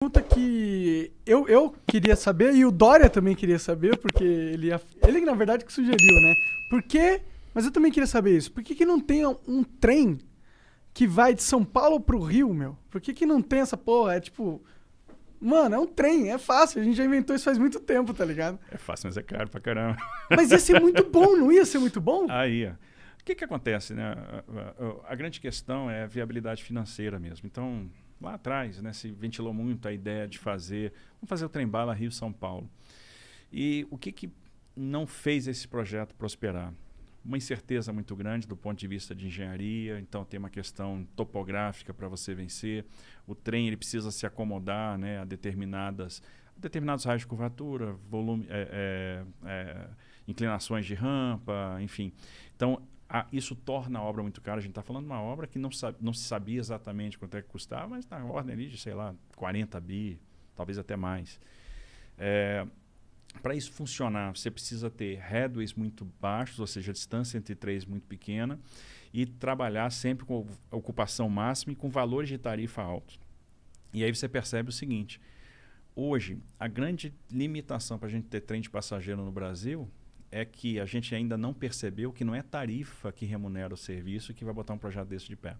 Pergunta que eu queria saber e o Dória também queria saber, porque ele na verdade que sugeriu, né? Por quê? Mas eu também queria saber isso. Por que que não tem um trem que vai de São Paulo pro Rio, meu? Por que que não tem essa porra? É tipo, mano, é um trem, é fácil. A gente já inventou isso faz muito tempo, tá ligado? É fácil, mas é caro pra caramba. Mas ia ser muito bom, não ia ser muito bom? Aí, ó. O que que acontece, né? A grande questão é a viabilidade financeira mesmo. Então, lá atrás, né, se ventilou muito a ideia de vamos fazer o trem-bala Rio-São Paulo. E o que que não fez esse projeto prosperar? Uma incerteza muito grande do ponto de vista de engenharia, então tem uma questão topográfica para você vencer. O trem ele precisa se acomodar, né, a determinados raios de curvatura, volume, inclinações de rampa, enfim. Então, isso torna a obra muito cara. A gente está falando de uma obra que não se sabia exatamente quanto é que custava, mas na ordem ali de, sei lá, 40 bi, talvez até mais. Para isso funcionar, você precisa ter headways muito baixos, ou seja, a distância entre três muito pequena, e trabalhar sempre com ocupação máxima e com valores de tarifa altos. E aí você percebe o seguinte: hoje, a grande limitação para a gente ter trem de passageiro no Brasil é que a gente ainda não percebeu que não é tarifa que remunera o serviço que vai botar um projeto desse de pé.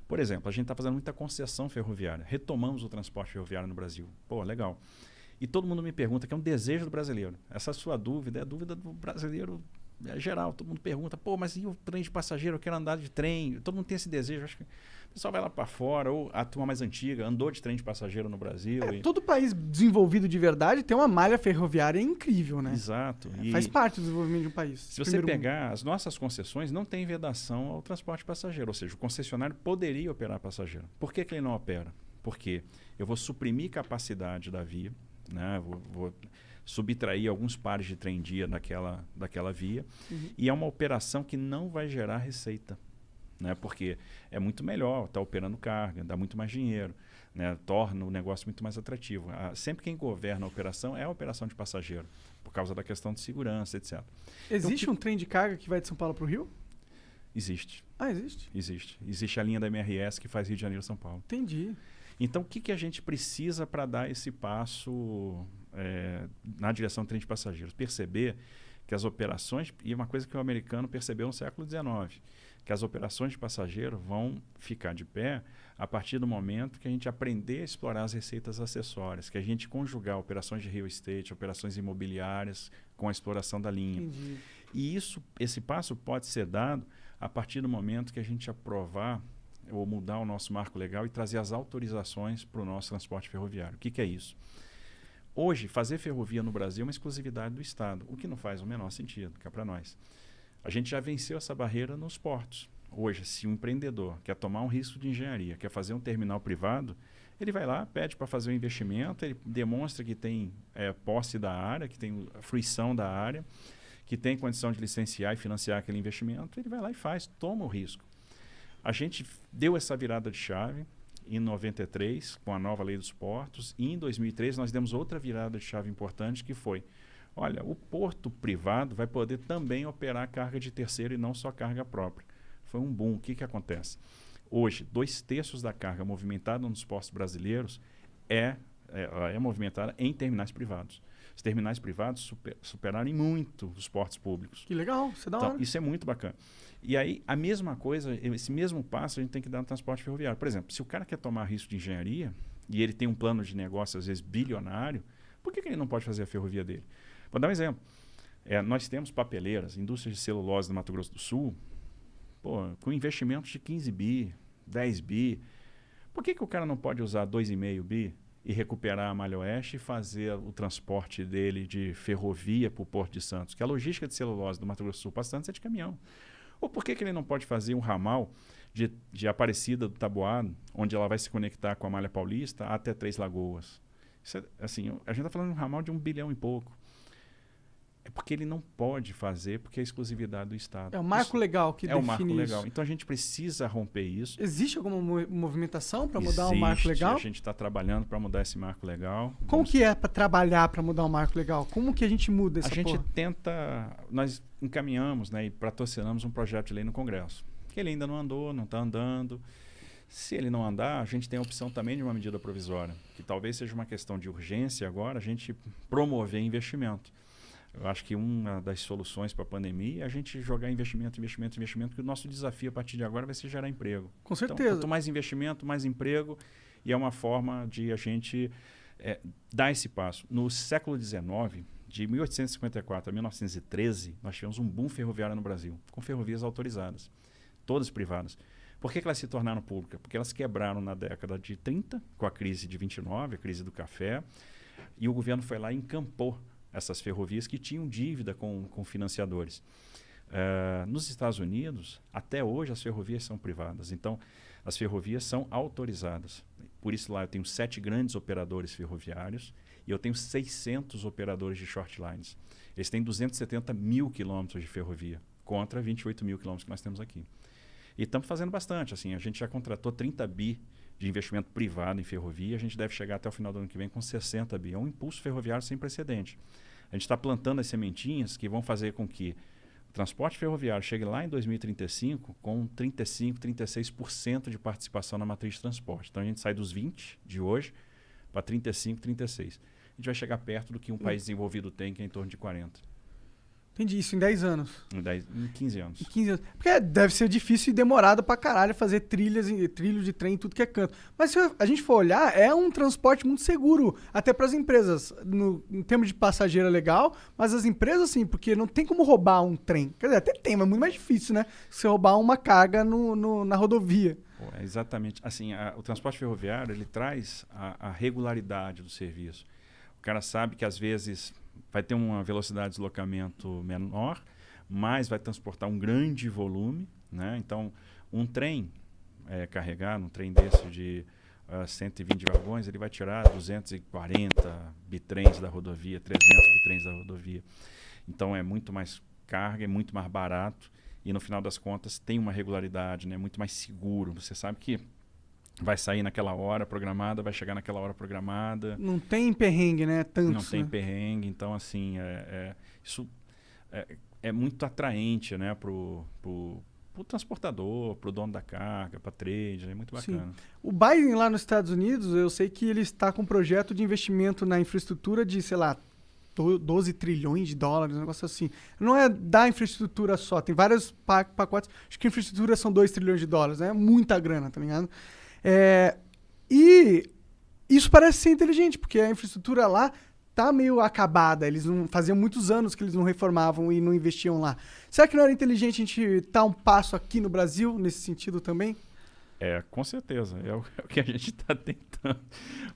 Por exemplo, a gente está fazendo muita concessão ferroviária. Retomamos o transporte ferroviário no Brasil. Pô, legal. E todo mundo me pergunta, que é um desejo do brasileiro. Essa sua dúvida é a dúvida do brasileiro geral. Todo mundo pergunta, pô, mas e o trem de passageiro? Eu quero andar de trem. Todo mundo tem esse desejo. Acho que o pessoal vai lá para fora, ou a turma mais antiga andou de trem de passageiro no Brasil. Todo país desenvolvido de verdade tem uma malha ferroviária incrível, né? Exato. Faz parte do desenvolvimento de um país. Se você pegar as nossas concessões, não tem vedação ao transporte passageiro. Ou seja, o concessionário poderia operar passageiro. Por que que ele não opera? Porque eu vou suprimir capacidade da via, né? Vou subtrair alguns pares de trem-dia daquela via, e é uma operação que não vai gerar receita, né? Porque é muito melhor estar operando carga, dá muito mais dinheiro, né? Torna o negócio muito mais atrativo. Sempre quem governa a operação é a operação de passageiro, por causa da questão de segurança, etc. Existe um trem de carga que vai de São Paulo para o Rio? Existe. Ah, existe? Existe. Existe a linha da MRS que faz Rio de Janeiro-São Paulo. Entendi. Então, o que a gente precisa para dar esse passo na direção do trem de passageiros? Perceber que as operações, e uma coisa que o americano percebeu no século XIX, que as operações de passageiro vão ficar de pé a partir do momento que a gente aprender a explorar as receitas acessórias, que a gente conjugar operações de real estate, operações imobiliárias com a exploração da linha. Entendi. E esse passo pode ser dado a partir do momento que a gente aprovar ou mudar o nosso marco legal e trazer as autorizações para o nosso transporte ferroviário. O que é isso? Hoje, fazer ferrovia no Brasil é uma exclusividade do Estado, o que não faz o menor sentido, cá para nós. A gente já venceu essa barreira nos portos. Hoje, se um empreendedor quer tomar um risco de engenharia, quer fazer um terminal privado, ele vai lá, pede para fazer um investimento, ele demonstra que tem posse da área, que tem fruição da área, que tem condição de licenciar e financiar aquele investimento, ele vai lá e faz, toma o risco. A gente deu essa virada de chave em 93, com a nova lei dos portos, e em 2003 nós demos outra virada de chave importante, que foi, olha, o porto privado vai poder também operar carga de terceiro e não só carga própria. Foi um boom. O que acontece? Hoje, 2/3 da carga movimentada nos portos brasileiros é movimentada em terminais privados. Os terminais privados superaram em muito os portos públicos. Que legal, isso é da hora. Então, isso é muito bacana. E aí, a mesma coisa, esse mesmo passo a gente tem que dar no transporte ferroviário. Por exemplo, se o cara quer tomar risco de engenharia e ele tem um plano de negócio, às vezes, bilionário, por que ele não pode fazer a ferrovia dele? Vou dar um exemplo. Nós temos papeleiras, indústrias de celulose do Mato Grosso do Sul, com investimentos de 15 bi, 10 bi. Por que o cara não pode usar 2,5 bi e recuperar a Malha Oeste e fazer o transporte dele de ferrovia para o Porto de Santos? Que a logística de celulose do Mato Grosso do Sul para Santos é de caminhão. Ou por que ele não pode fazer um ramal de Aparecida do Taboado, onde ela vai se conectar com a Malha Paulista até Três Lagoas? Isso assim, a gente está falando de um ramal de 1 bilhão e pouco. É porque ele não pode fazer, porque é exclusividade do Estado. É o marco legal que define isso. É o marco legal. Então a gente precisa romper isso. Existe alguma movimentação para mudar o marco legal? A gente está trabalhando para mudar esse marco legal. Como que é para trabalhar para mudar o marco legal? Como que a gente muda essa porra? A gente tenta... Nós encaminhamos, né, e patrocinamos um projeto de lei no Congresso. Que ele ainda não andou, não está andando. Se ele não andar, a gente tem a opção também de uma medida provisória, que talvez seja uma questão de urgência agora, a gente promover investimento. Eu acho que uma das soluções para a pandemia é a gente jogar investimento, porque o nosso desafio a partir de agora vai ser gerar emprego. Com certeza. Então, quanto mais investimento, mais emprego, e é uma forma de a gente dar esse passo. No século XIX, de 1854 a 1913, nós tivemos um boom ferroviário no Brasil, com ferrovias autorizadas, todas privadas. Por que elas se tornaram públicas? Porque elas quebraram na década de 30, com a crise de 29, a crise do café, e o governo foi lá e encampou essas ferrovias que tinham dívida com financiadores. Nos Estados Unidos, até hoje, as ferrovias são privadas. Então, as ferrovias são autorizadas. Por isso, lá eu tenho 7 grandes operadores ferroviários e eu tenho 600 operadores de short lines. Eles têm 270 mil quilômetros de ferrovia, contra 28 mil quilômetros que nós temos aqui. E estamos fazendo bastante. Assim, a gente já contratou 30 bi de investimento privado em ferrovia. A gente deve chegar até o final do ano que vem com 60 bi. É um impulso ferroviário sem precedente. A gente está plantando as sementinhas que vão fazer com que o transporte ferroviário chegue lá em 2035 com 35%, 36% de participação na matriz de transporte. Então a gente sai dos 20% de hoje para 35%, 36%. A gente vai chegar perto do que um país desenvolvido tem, que é em torno de 40%. Entendi, isso em 10 anos. Em 15 anos. Em 15 anos. Porque deve ser difícil e demorado pra caralho fazer trilho de trem em tudo que é canto. Mas se a gente for olhar, é um transporte muito seguro, até pras empresas. Em termos de passageiro é legal, mas as empresas, sim, porque não tem como roubar um trem. Quer dizer, até tem, mas é muito mais difícil, né? Você roubar uma carga na rodovia. Exatamente. Assim, o transporte ferroviário, ele traz a regularidade do serviço. O cara sabe que, às vezes, vai ter uma velocidade de deslocamento menor, mas vai transportar um grande volume, né? Então, um trem carregado, um trem desse de 120 vagões, ele vai tirar 240 bitrens da rodovia, 300 bitrens da rodovia. Então, é muito mais carga, é muito mais barato e, no final das contas, tem uma regularidade, né? Muito mais seguro. Você sabe que vai sair naquela hora programada, vai chegar naquela hora programada. Não tem perrengue, né? Tantos, não tem perrengue. Então, assim, isso é muito atraente, né? Pro transportador, pro dono da carga, para trade, é muito bacana. Sim. O Biden lá nos Estados Unidos, eu sei que ele está com um projeto de investimento na infraestrutura de, sei lá, 12 trilhões de dólares, um negócio assim. Não é da infraestrutura só, tem vários pacotes. Acho que a infraestrutura são 2 trilhões de dólares, né? Muita grana, tá ligado? E isso parece ser inteligente, porque a infraestrutura lá tá meio acabada. Eles não faziam muitos anos que eles não reformavam e não investiam lá. Será que não era inteligente a gente dar um passo aqui no Brasil nesse sentido também? Com certeza. É o que a gente está tentando.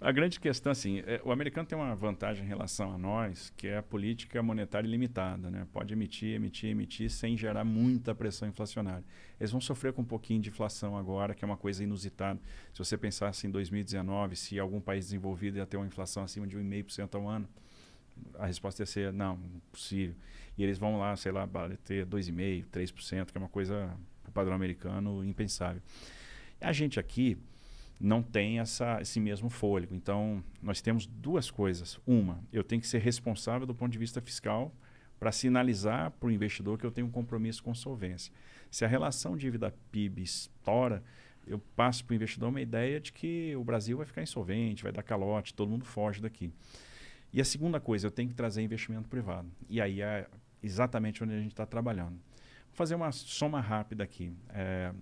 A grande questão, assim, o americano tem uma vantagem em relação a nós, que é a política monetária ilimitada, né? Pode emitir sem gerar muita pressão inflacionária. Eles vão sofrer com um pouquinho de inflação agora, que é uma coisa inusitada. Se você pensasse em 2019, se algum país desenvolvido ia ter uma inflação acima de 1,5% ao ano, a resposta ia ser, não, impossível. E eles vão lá, sei lá, ter 2,5%, 3%, que é uma coisa, para o padrão americano, impensável. A gente aqui não tem esse mesmo fôlego. Então, nós temos duas coisas. Uma, eu tenho que ser responsável do ponto de vista fiscal para sinalizar para o investidor que eu tenho um compromisso com solvência. Se a relação dívida-PIB estoura, eu passo para o investidor uma ideia de que o Brasil vai ficar insolvente, vai dar calote, todo mundo foge daqui. E a segunda coisa, eu tenho que trazer investimento privado. E aí é exatamente onde a gente está trabalhando. Vou fazer uma soma rápida aqui.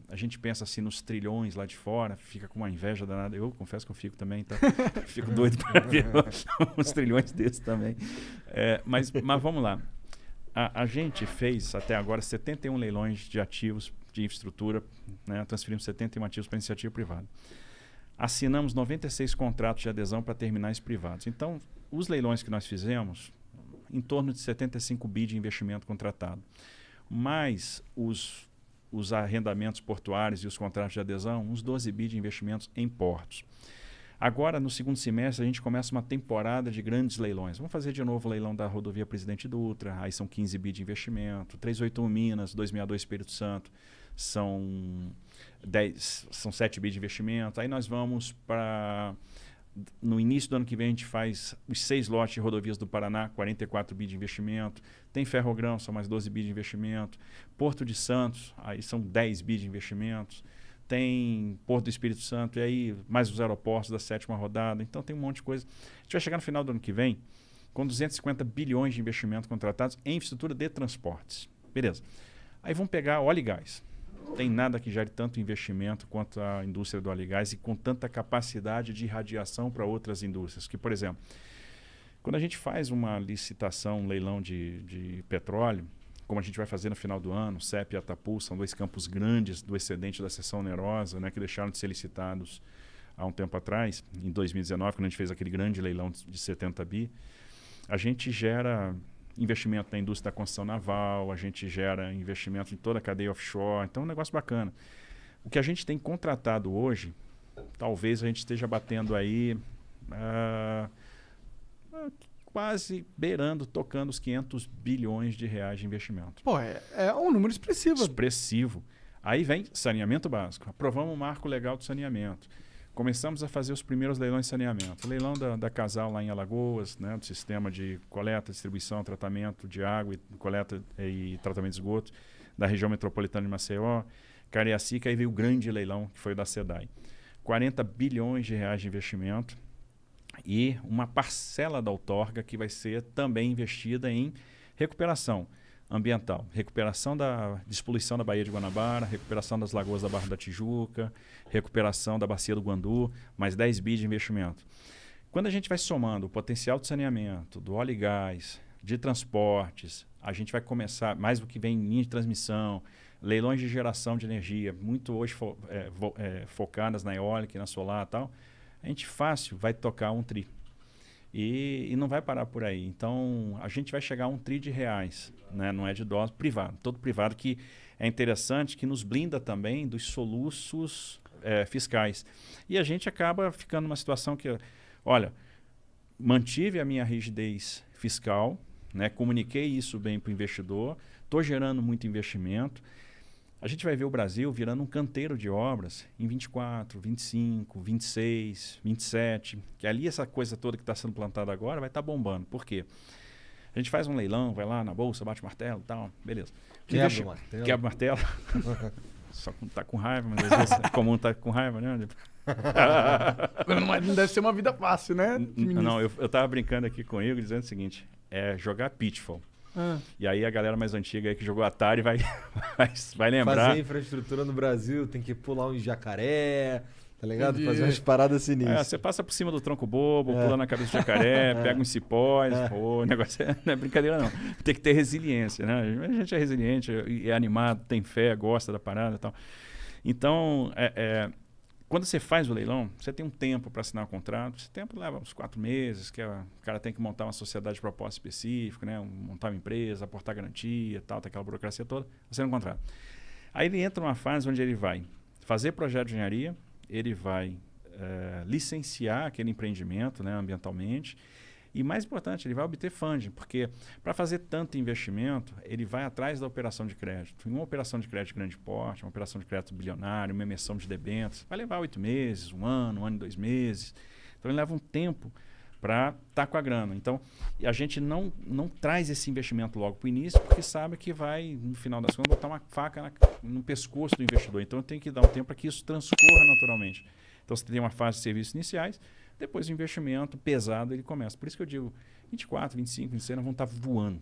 A gente pensa assim nos trilhões lá de fora, fica com uma inveja danada. Eu confesso que eu fico também, tá? Fico doido para ver uns trilhões desses também. Mas vamos lá. A gente fez até agora 71 leilões de ativos de infraestrutura, né? Transferimos 71 ativos para iniciativa privada. Assinamos 96 contratos de adesão para terminais privados. Então, os leilões que nós fizemos, em torno de 75 bi de investimento contratado. Mais os arrendamentos portuários e os contratos de adesão, uns 12 bi de investimentos em portos. Agora, no segundo semestre, a gente começa uma temporada de grandes leilões. Vamos fazer de novo o leilão da rodovia Presidente Dutra, aí são 15 bi de investimento, 381 Minas, 262 Espírito Santo, são 7 bi de investimento. Aí nós vamos para... No início do ano que vem, a gente faz os 6 lotes de rodovias do Paraná, 44 bi de investimento. Tem Ferrogrão, são mais 12 bi de investimento. Porto de Santos, aí são 10 bi de investimentos. tem Porto do Espírito Santo, e aí mais os aeroportos da 7ª rodada. Então tem um monte de coisa. A gente vai chegar no final do ano que vem com 250 bilhões de investimento contratados em infraestrutura de transportes. Beleza. Aí vamos pegar óleo e gás. Tem nada que gere tanto investimento quanto a indústria do óleo e gás e com tanta capacidade de irradiação para outras indústrias. Que, por exemplo, quando a gente faz uma licitação, um leilão de petróleo, como a gente vai fazer no final do ano, CEP e Atapu, são 2 campos grandes do excedente da seção onerosa, né, que deixaram de ser licitados há um tempo atrás, em 2019, quando a gente fez aquele grande leilão de 70 bi, a gente gera investimento na indústria da construção naval, a gente gera investimento em toda a cadeia offshore, então é um negócio bacana. O que a gente tem contratado hoje, talvez a gente esteja batendo aí quase beirando, tocando os 500 bilhões de reais de investimento. Pô, é um número expressivo. Expressivo. Aí vem saneamento básico. Aprovamos o marco legal do saneamento. Começamos a fazer os primeiros leilões de saneamento. Leilão da Casal lá em Alagoas, né, do sistema de coleta, distribuição, tratamento de água, coleta e tratamento de esgoto da região metropolitana de Maceió. Cariacica, aí veio o grande leilão, que foi o da SEDAI. 40 bilhões de reais de investimento e uma parcela da outorga que vai ser também investida em recuperação ambiental, recuperação da despoluição da Baía de Guanabara, recuperação das lagoas da Barra da Tijuca, recuperação da Bacia do Guandu, mais 10 bi de investimento. Quando a gente vai somando o potencial de saneamento, do óleo e gás, de transportes, a gente vai começar, mais do que vem em linha de transmissão, leilões de geração de energia, muito hoje focadas na eólica e na solar e tal, a gente fácil vai tocar um tri. E não vai parar por aí. Então, a gente vai chegar a 1 tri de reais, né? Não é de dólar, privado. Todo privado que é interessante, que nos blinda também dos soluços fiscais. E a gente acaba ficando numa situação que, olha, mantive a minha rigidez fiscal, né? Comuniquei isso bem para o investidor, estou gerando muito investimento. A gente vai ver o Brasil virando um canteiro de obras em 24, 25, 26, 27, que ali essa coisa toda que está sendo plantada agora vai estar bombando. Por quê? A gente faz um leilão, vai lá na bolsa, bate o martelo e tal, beleza. Quebra o martelo. Quebra o martelo. Só quando tá com raiva, mas às vezes é comum estar com raiva, né? Mas não deve ser uma vida fácil, né? Não, eu tava brincando aqui com o Igor, dizendo o seguinte, jogar Pitfall. E aí a galera mais antiga aí que jogou Atari vai lembrar. Fazer infraestrutura no Brasil, tem que pular um jacaré, tá ligado? Fazer umas paradas sinistras. Você passa por cima do tronco bobo, pula na cabeça do jacaré, pega uns cipós. Pô, o negócio não é brincadeira não. Tem que ter resiliência, né? A gente é resiliente, é animado, tem fé, gosta da parada e tal. Então, quando você faz o leilão, você tem um tempo para assinar o contrato. Esse tempo leva uns 4 meses, que o cara tem que montar uma sociedade de propósito específico, né? Montar uma empresa, aportar garantia, tal, tem aquela burocracia toda, assina um contrato. Aí ele entra numa fase onde ele vai fazer projeto de engenharia, ele vai licenciar aquele empreendimento, né, ambientalmente, e mais importante, ele vai obter funding, porque para fazer tanto investimento, ele vai atrás da operação de crédito. Em uma operação de crédito de grande porte, uma operação de crédito bilionário, uma emissão de debêntures, vai levar 8 meses, um ano e 2 meses. Então ele leva um tempo para estar com a grana. Então a gente não traz esse investimento logo para o início, porque sabe que vai, no final das contas, botar uma faca no pescoço do investidor. Então tem que dar um tempo para que isso transcorra naturalmente. Então você tem uma fase de serviços iniciais, depois o investimento pesado ele começa. Por isso que eu digo, 24, 25, 26 nós vamos estar voando.